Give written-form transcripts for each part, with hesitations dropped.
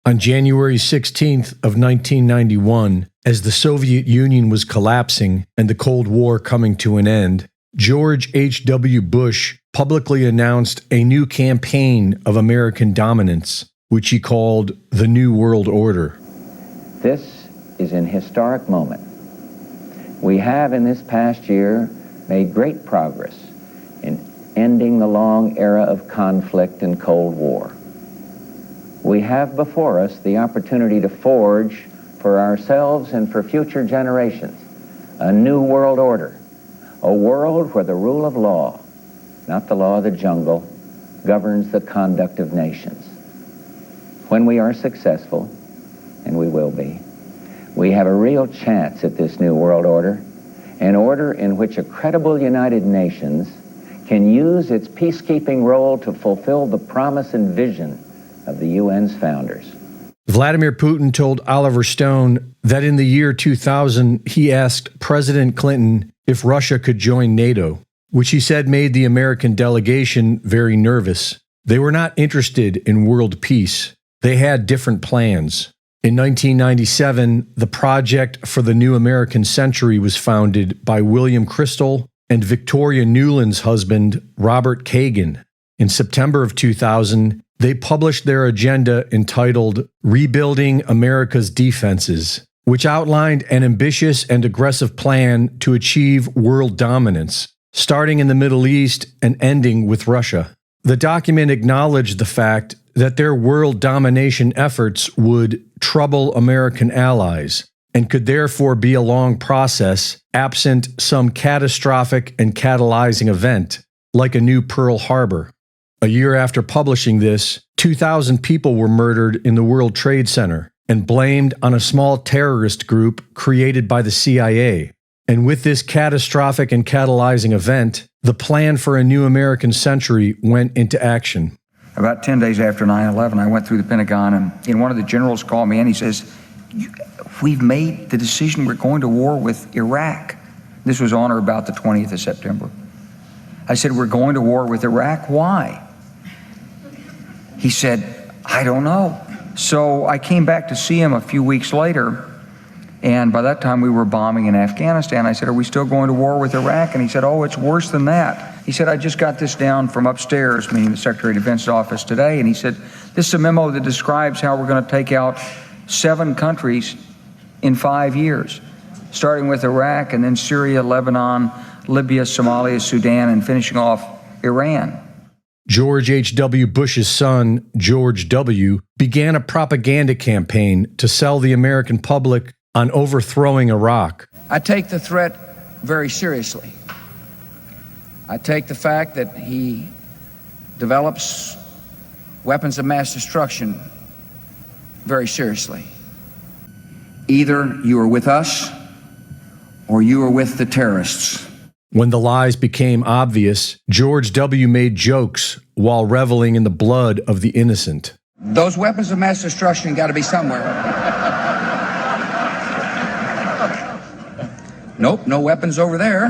On January 16th of 1991, as the Soviet Union was collapsing and the Cold War coming to an end, George H.W. Bush publicly announced a new campaign of American dominance, which he called the New World Order. This is an historic moment. We have in this past year made great progress in ending the long era of conflict and Cold War. We have before us the opportunity to forge for ourselves and for future generations a new world order, a world where the rule of law, not the law of the jungle, governs the conduct of nations. When we are successful, and we will be, we have a real chance at this new world order, an order in which a credible United Nations can use its peacekeeping role to fulfill the promise and vision of the UN's founders. Vladimir Putin told Oliver Stone that in the year 2000, he asked President Clinton if Russia could join NATO, which he said made the American delegation very nervous. They were not interested in world peace. They had different plans. In 1997, the Project for the New American Century was founded by William Kristol and Victoria Nuland's husband, Robert Kagan. In September of 2000, they published their agenda entitled Rebuilding America's Defenses, which outlined an ambitious and aggressive plan to achieve world dominance, starting in the Middle East and ending with Russia. The document acknowledged the fact that their world domination efforts would trouble American allies and could therefore be a long process absent some catastrophic and catalyzing event, like a new Pearl Harbor. A year after publishing this, 2,000 people were murdered in the World Trade Center and blamed on a small terrorist group created by the CIA. And with this catastrophic and catalyzing event, the plan for a new American century went into action. About 10 days after 9/11, I went through the Pentagon, and one of the generals called me and he says, "We've made the decision, we're going to war with Iraq." This was on or about the 20th of September. I said, "We're going to war with Iraq, why?" He said, "I don't know." So I came back to see him a few weeks later, and by that time we were bombing in Afghanistan. I said, "Are we still going to war with Iraq?" And he said, "Oh, it's worse than that." He said, "I just got this down from upstairs," meaning the Secretary of Defense's office today, and he said, "This is a memo that describes how we're going to take out 7 countries in 5 years, starting with Iraq and then Syria, Lebanon, Libya, Somalia, Sudan, and finishing off Iran." George H.W. Bush's son, George W., began a propaganda campaign to sell the American public on overthrowing Iraq. I take the threat very seriously. I take the fact that he develops weapons of mass destruction very seriously. Either you are with us or you are with the terrorists. When the lies became obvious, George W. made jokes while reveling in the blood of the innocent. Those weapons of mass destruction got to be somewhere. Nope, no weapons over there.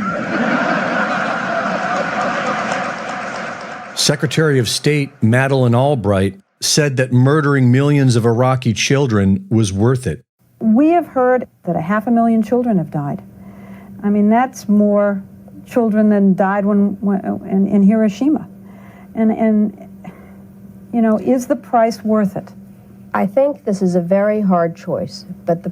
Secretary of State Madeleine Albright said that murdering millions of Iraqi children was worth it. We have heard that 500,000 children have died. I mean, that's more children than died in Hiroshima. And you know, is the price worth it? I think this is a very hard choice, but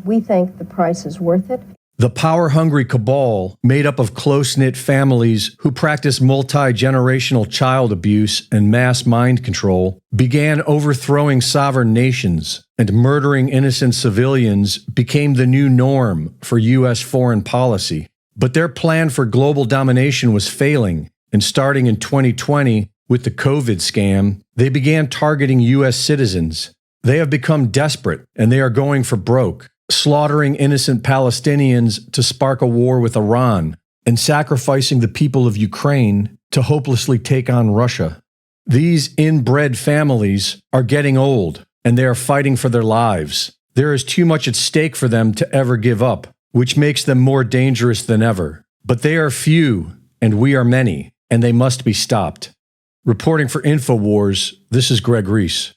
we think the price is worth it. The power-hungry cabal, made up of close-knit families who practice multi-generational child abuse and mass mind control, began overthrowing sovereign nations, and murdering innocent civilians became the new norm for U.S. foreign policy. But their plan for global domination was failing, and starting in 2020, with the COVID scam, they began targeting U.S. citizens. They have become desperate, and they are going for broke, slaughtering innocent Palestinians to spark a war with Iran, and sacrificing the people of Ukraine to hopelessly take on Russia. These inbred families are getting old, and they are fighting for their lives. There is too much at stake for them to ever give up, which makes them more dangerous than ever. But they are few, and we are many, and they must be stopped. Reporting for InfoWars, this is Greg Reese.